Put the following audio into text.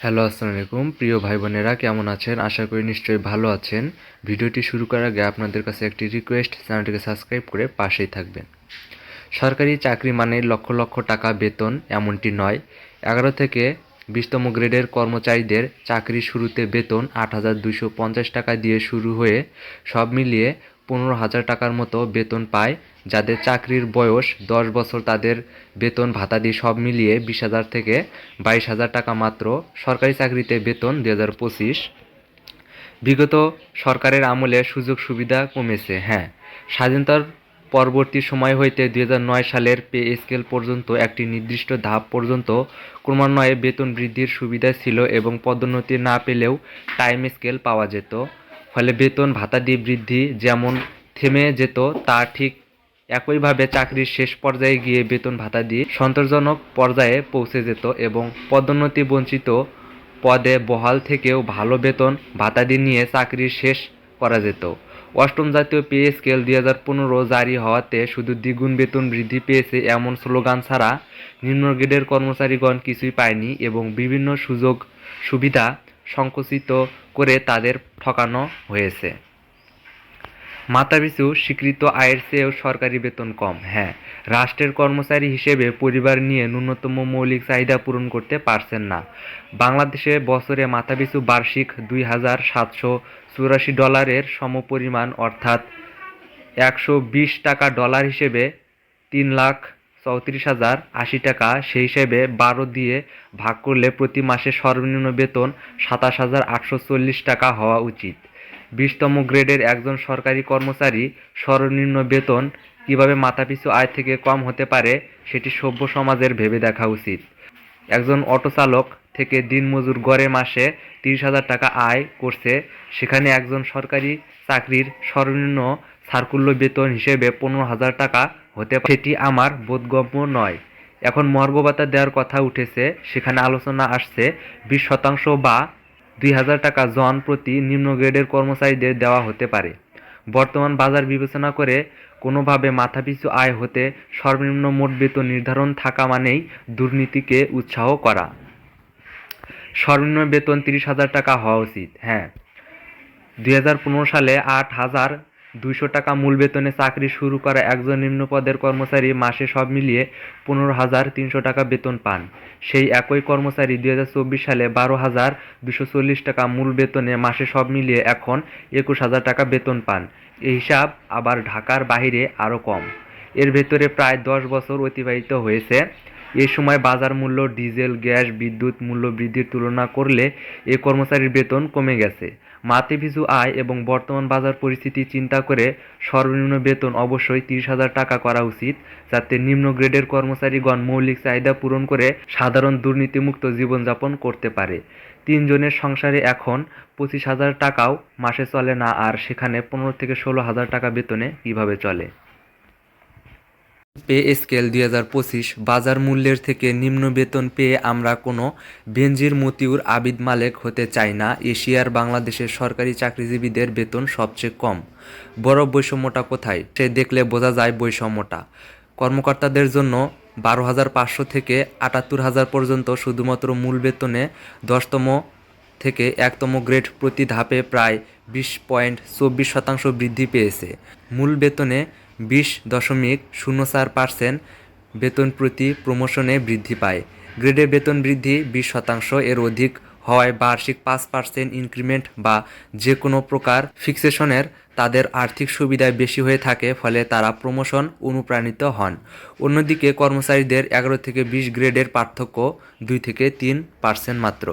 Hello, আসসালামু আলাইকুম প্রিয় ভাই বোনেরা, কেমন আছেন? আশা করি নিশ্চয়ই ভালো আছেন। ভিডিওটি শুরু করার আগে আপনাদের কাছে একটি রিকোয়েস্ট, চ্যানেলটিকে সাবস্ক্রাইব করে পাশেই থাকবেন। সরকারি চাকরি মানে লক্ষ লক্ষ টাকা বেতন এমনটি নয়। 11 থেকে 20তম গ্রেডের কর্মচারীদের চাকরি শুরুতে বেতন 8,250 টাকা দিয়ে শুরু হয়ে সব মিলিয়ে 15,000 টাকার মতো বেতন পায়। যাদের চাকরির বয়স 10 বছর তাদের বেতন ভাতা দিয়ে সব মিলিয়ে 20,000 থেকে 22,000 টাকা মাত্র। সরকারি চাকরিতে বেতন 2025। বিগত সরকারের আমলে সুযোগ সুবিধা কমেছে। হ্যাঁ, স্বাধীনতার পরবর্তী সময় হইতে 2009 সালের পে স্কেল পর্যন্ত একটি নির্দিষ্ট ধাপ পর্যন্ত ক্রমান্বয়ে বেতন বৃদ্ধির সুবিধা ছিল এবং পদোন্নতি না পেলেও টাইম স্কেল পাওয়া যেত। ফলে বেতন ভাতা দিয়ে বৃদ্ধি যেমন থেমে যেত, তা ঠিক একইভাবে চাকরির শেষ পর্যায়ে গিয়ে বেতন ভাতা দিয়ে সন্তোষজনক পর্যায়ে পৌঁছে যেত এবং পদোন্নতি বঞ্চিত পদে বহাল থেকেও ভালো বেতন ভাতাদি নিয়ে চাকরি শেষ করা যেত। অষ্টম জাতীয় পে স্কেল 2015 জারি হওয়াতে শুধু দ্বিগুণ বেতন বৃদ্ধি পেয়েছে এমন স্লোগান ছাড়া নিম্ন গ্রেডের কর্মচারীগণ কিছুই পায়নি এবং বিভিন্ন সুযোগ সুবিধা সংকুচিত করে তাদের ঠকানো হয়েছে। মাথাপিছু স্বীকৃত আয়ের চেয়েও সরকারি বেতন কম। হ্যাঁ, রাষ্ট্রের কর্মচারী হিসেবে পরিবার নিয়ে ন্যূনতম মৌলিক চাহিদা পূরণ করতে পারছেন না। বাংলাদেশে বছরে মাথাপিছু বার্ষিক $2,784 সমপরিমাণ, অর্থাৎ 120 টাকা ডলার হিসেবে 3,34,080 টাকা। সেই হিসেবে 12 দিয়ে ভাগ করলে প্রতি মাসে সর্বনিম্ন বেতন 27,840 টাকা হওয়া উচিত। 20তম গ্রেডের একজন সরকারি কর্মচারী সর্বনিম্ন বেতন কিভাবে মাথাপিছু আয় থেকে কম হতে পারে সেটি সভ্য সমাজের ভেবে দেখা উচিত। একজন অটোচালক থেকে দিনমজুর গড়ে মাসে 30,000 টাকা আয় করছে, সেখানে একজন সরকারি চাকরির সর্বনিম্ন সার্কুল্য বেতন হিসেবে 15,000 টাকা হতে পারে। সেটি আমার বোধগম্য নয়। এখন মর্গ ভাতা দেওয়ার কথা উঠেছে, সেখানে আলোচনা আসছে 20% বা 2,000 টাকা জন প্রতি নিম্ন গ্রেডের কর্মচারীদের দেওয়া হতে পারে। বর্তমান বাজার বিবেচনা করে কোনোভাবে মাথাপিছু আয় হতে সর্বনিম্ন মোট বেতন নির্ধারণ থাকা মানেই দুর্নীতিকে উৎসাহ করা। সর্বনিম্ন বেতন 30,000 টাকা হওয়া উচিত। হ্যাঁ, 2015 সালে 8,200 টাকা মূল বেতনে চাকরি শুরু করা একজন নিম্ন পদের কর্মচারী মাসে সব মিলিয়ে 15,300 টাকা বেতন পান। সেই একই কর্মচারী 2024 সালে 12,240 টাকা মূল বেতনে মাসে সব মিলিয়ে এখন 21,000 টাকা বেতন পান। এই হিসাব আবার ঢাকার বাইরে আরও কম। এর ভেতরে প্রায় 10 বছর অতিবাহিত হয়েছে। এ সময় বাজার মূল্য, ডিজেল, গ্যাস, বিদ্যুৎ মূল্য বৃদ্ধির তুলনা করলে এ কর্মচারীর বেতন কমে গেছে। মাথাপিছু আয় এবং বর্তমান বাজার পরিস্থিতি চিন্তা করে সর্বনিম্ন বেতন অবশ্যই 30,000 টাকা করা উচিত, যাতে নিম্ন গ্রেডের কর্মচারীগণ মৌলিক চাহিদা পূরণ করে সাধারণ দুর্নীতিমুক্ত জীবনযাপন করতে পারে। 3 জনের সংসারে এখন 25,000 টাকাও মাসে চলে না, আর সেখানে 15 থেকে 16,000 টাকা বেতনে কিভাবে চলে? পে স্কেল 2025 বাজার মূল্যের থেকে নিম্ন বেতন পেয়ে আমরা কোনো বেনজির মতিউর আবিদ মালেক হতে চাই না। এশিয়ার বাংলাদেশের সরকারি চাকরিজীবীদের বেতন সবচেয়ে কম। বড় বৈষম্যটা কোথায়? সে দেখলে বোঝা যায় বৈষম্যটা। কর্মকর্তাদের জন্য 12,500 থেকে 78,000 পর্যন্ত শুধুমাত্র মূল বেতনে 10তম থেকে 1তম গ্রেড প্রতি ধাপে প্রায় 20.24% বৃদ্ধি পেয়েছে। মূল বেতনে 20.04% বেতন প্রতি প্রমোশনে বৃদ্ধি পায়। গ্রেডে বেতন বৃদ্ধি 20%, এর অধিক হওয়ায় বার্ষিক 5% ইনক্রিমেন্ট বা যে কোনো প্রকার ফিক্সেশনের তাদের আর্থিক সুবিধায় বেশি হয়ে থাকে, ফলে তারা প্রমোশন অনুপ্রাণিত হন। অন্যদিকে কর্মচারীদের 11 থেকে 20 গ্রেডের পার্থক্য 2 থেকে 3% মাত্র।